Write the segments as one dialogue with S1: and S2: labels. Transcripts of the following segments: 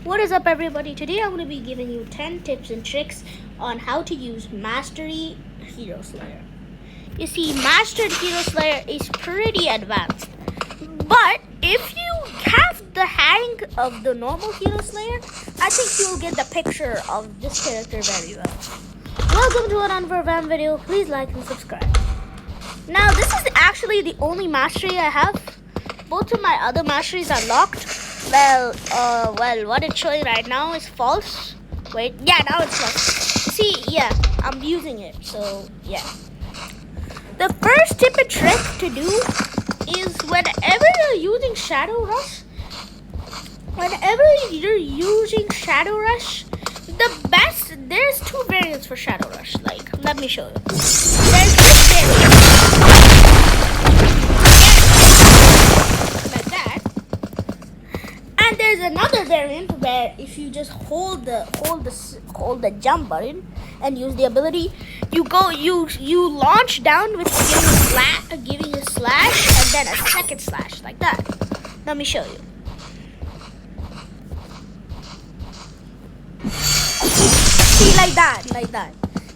S1: What is up, everybody? Today I'm going to be giving you 10 tips and tricks on how to use Mastery Hero Slayer. You see, Mastered Hero Slayer is pretty advanced, but if you have the hang of the normal Hero Slayer, I think you'll get the picture of this character very well. Welcome to another Van video. Please like and subscribe. Now, this is actually the only mastery I have. Both of my other masteries are locked. Well, what it's showing right now is false. Wait, yeah, now it's false. See, yeah, I'm using it, so yeah. The first tip and trick to do is whenever you're using Shadow Rush, there's two variants for Shadow Rush. Like, let me show you. There's this variant. And there's another variant where if you just hold the jump button and use the ability, you launch down with giving a slash and then a second slash like that. Let me show you. See, like that.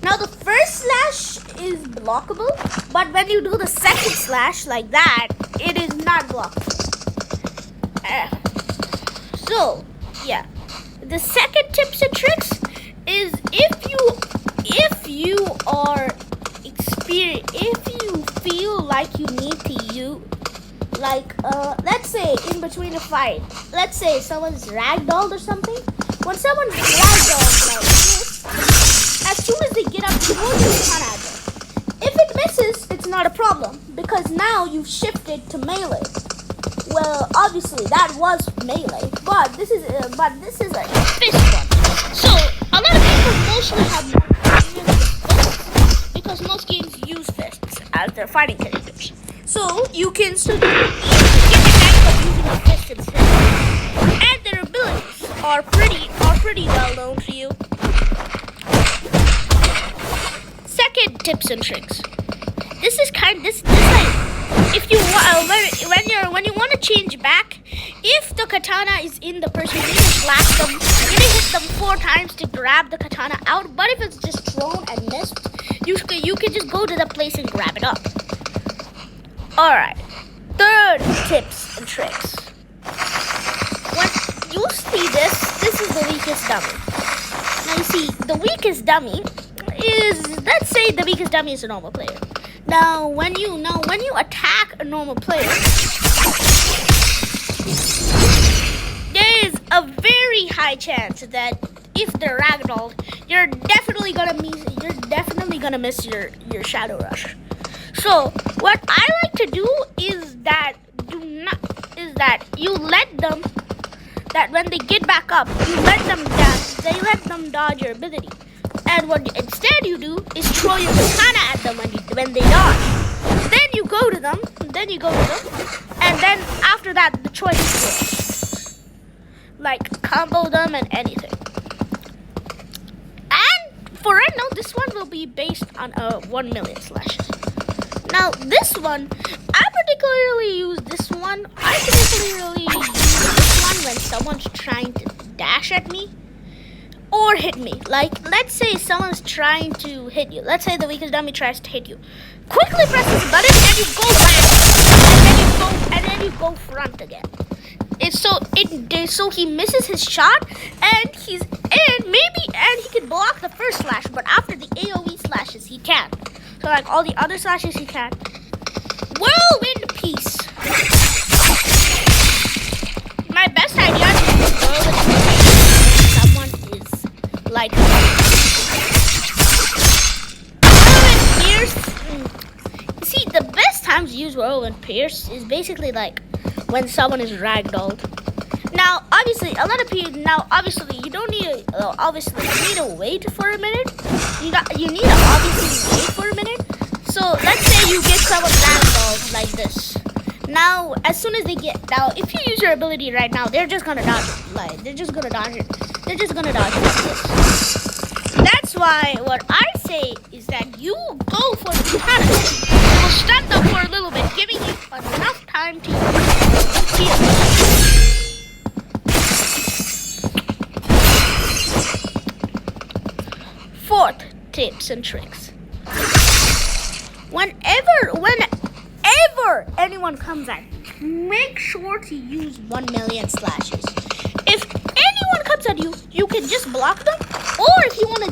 S1: Now the first slash is blockable, but when you do the second slash like that, it is not blockable. So, yeah. The second tips and tricks is if you feel like you need to use, like, let's say in between a fight, let's say someone's ragdolled or something. When someone's ragdolled like this, as soon as they get up, you won't use katana at them. If it misses, it's not a problem because now you've shifted to melee. Well, obviously that was melee, but this is a fist one. So a lot of people mostly have fists because most games use fists as their fighting characters. So you can get the hang of using a fist instead, and their abilities are pretty well known to you. Second tips and tricks. This like. If you when you want to change back, if the katana is in the person, you need to slash them. You need to hit them 4 times to grab the katana out. But if it's just thrown and missed, you can just go to the place and grab it up. All right. Third tips and tricks. When you see this is the weakest dummy. Now you see the weakest dummy is, let's say the weakest dummy is a normal player. Now, when you attack a normal player, there is a very high chance that if they're ragdolled, you're definitely gonna miss your Shadow Rush. So, what I like to do is that you let them, that when they get back up, you let them dodge your ability. And what instead you do is throw your katana at them when they dodge. Then you go to them, and then after that the choice is yours. Like combo them and anything. And for right now, this one will be based on 1 million slashes. Now this one, I particularly use this one when someone's trying to dash at me or hit me. Like, let's say someone's trying to hit you. Let's say the weakest dummy tries to hit you. Quickly press this button and you go back. And then you go front again. So he misses his shot and he can block the first slash, but after the AoE slashes he can't. So like all the other slashes he can't. Whirlwind Piece. My best idea is Whirlwind Piece. Someone is like Whirlwind Pierce. You see, the best times to use Whirlwind Pierce is basically like when someone is ragdolled. Now, obviously, you don't need to. Obviously, you need to wait for a minute. You need to obviously wait for a minute. So let's say you get someone ragdolled like this. Now, as soon as they get if you use your ability right now, they're just gonna dodge it. Like, they're just gonna dodge it. They're just gonna dodge it like this. That's why what I say is that you go for the katana. You will stun them for a little bit, giving you enough time to heal. tips and tricks. Whenever anyone comes at you, make sure to use 1 million slashes. If anyone comes at you, you can just block them, or if you want to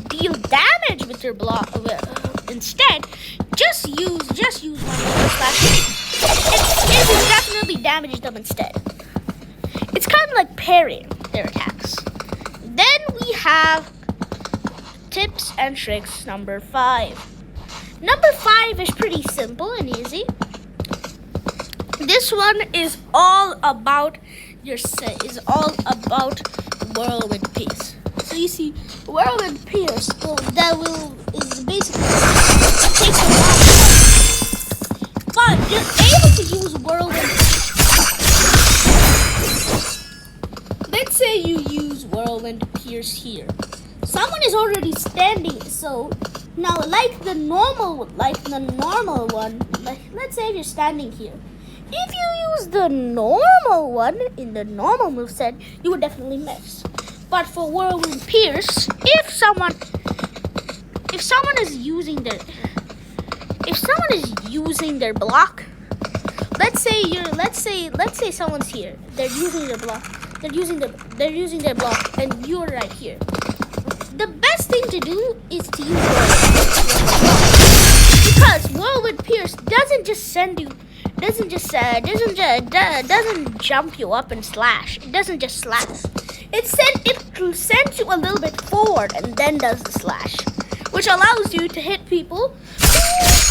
S1: deal damage with your block instead, just use 1 million slashes. It will definitely damage them instead. It's kind of like parrying their attacks. Then we have tips and tricks number 5. Number 5 is pretty simple and easy. This one is all about whirlwind pierce. So you see, whirlwind pierce is basically takes a lot, but you're able to use whirlwind. Let's say you use whirlwind pierce here. Someone is already standing, so now like the normal one, let's say you're standing here. If you use the normal one in the normal moveset, you would definitely miss. But for whirlwind pierce, if someone is using their block, let's say someone's here. They're using their block. They're using their block, and you're right here. The best thing to do is to use because whirlwind pierce doesn't jump you up and slash. It doesn't just slash. It sends you a little bit forward and then does the slash, which allows you to hit people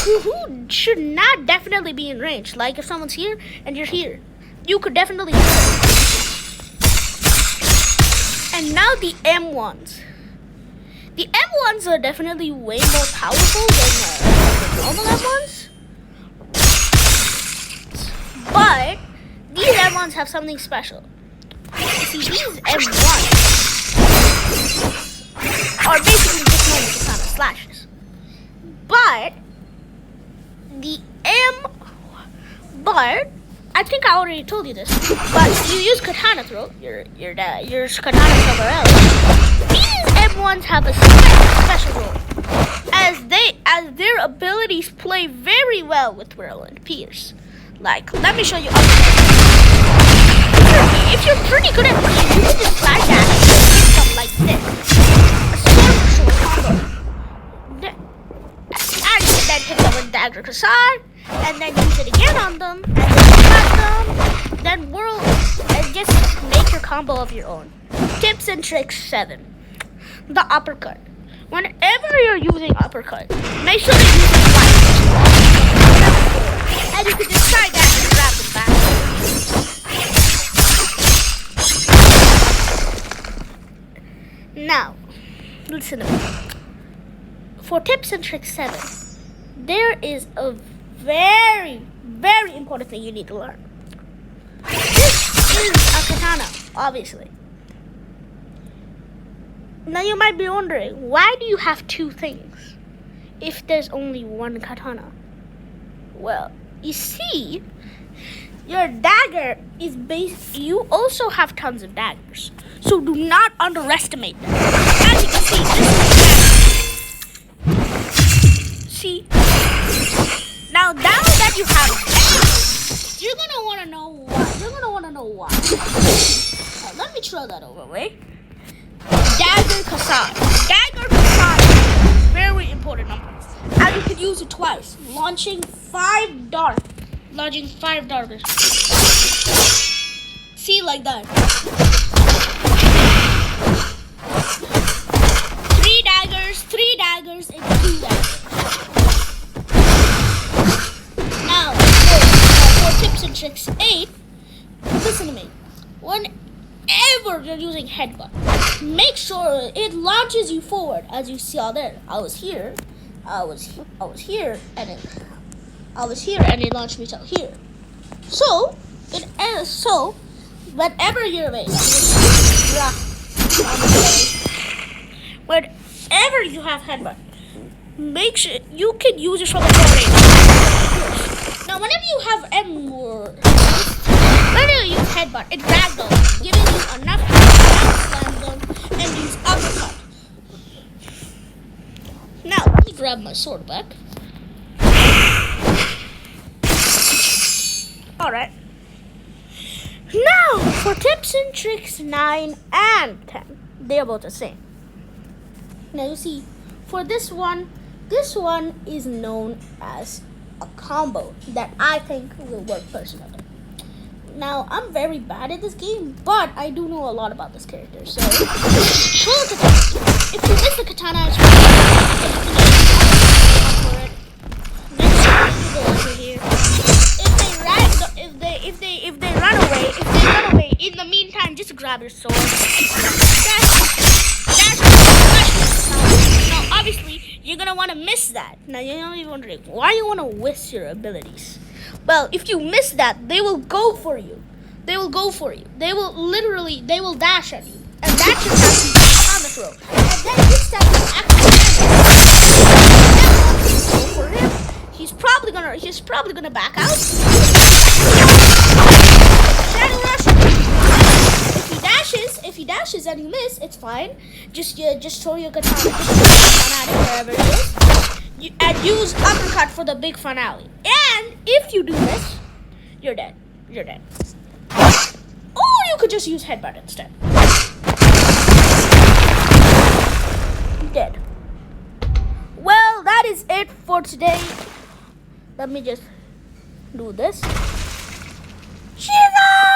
S1: who should not definitely be in range. Like if someone's here and you're here, you could definitely hit them. And now the M1s. The M1s are definitely way more powerful than the normal M1s. But these M1s have something special. You see, these M1s are basically just normal katana slashes. But I think I already told you this. But you use katana throw. Your katana somewhere else. These M1s have a special role, as their abilities play very well with whirlwind pierce. Like, let me show you. If you're pretty good at pierce, you can just flash dash and hit them like this. A short combo. And you can then hit them with Dagger Kasar, and then use it again on them, and then cut them, then whirl, and just make your combo of your own. Tips and tricks 7. The uppercut. Whenever you're using uppercut, make sure to use it twice. And you can just try that and grab it back. Now, listen to me. For tips and tricks 7, there is a very, very important thing you need to learn. This is a katana, obviously. Now you might be wondering, why do you have 2 things if there's only 1 katana? Well, you see, your dagger is you also have tons of daggers. So do not underestimate them. As you can see, this is a dagger. See? Now that you have daggers, you're gonna wanna know why. Let me throw that over, wait. Dagger Kasar. Dagger Kasar, very important number. And you can use it twice. Launching 5 darts. See, like that. 3 daggers, and 2 daggers. Now, for tips and tricks 8, listen to me. Whenever you're using headbutt, make sure it launches you forward, as you saw there. I was here, and it launched me out here. So whenever you're away, whenever you have headbutt, make sure you can use it from the range. Now, whenever you have whenever you use headbutt, it ragdolls, giving you enough time to slam them and use uppercut. Now, let me grab my sword back. Alright. Now, for tips and tricks 9 and 10, they are both the same. Now, you see, for this one is known as a combo that I think will work personally. Now, I'm very bad at this game, but I do know a lot about this character. So, short attack. If you miss the katana, it's really for it. Next, you go over here. If they run away, in the meantime, just grab your sword. Now, obviously, you're gonna want to miss that. Now, you're be wondering why you want to waste your abilities. Well, if you miss that, they will go for you. They will they will dash at you. And that's your time to counter throw. And then this time you actually go for him. He's probably gonna back out. Shadow Rush. If he dashes and you miss, it's fine. Just throw your katana at it wherever it is. And use uppercut for the big finale. And if you do this, you're dead. Or you could just use headbutt instead. Dead. Well, that is it for today. Let me just do this. Shiva!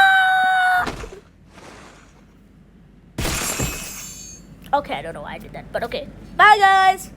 S1: Okay, I don't know why I did that, but okay. Bye, guys.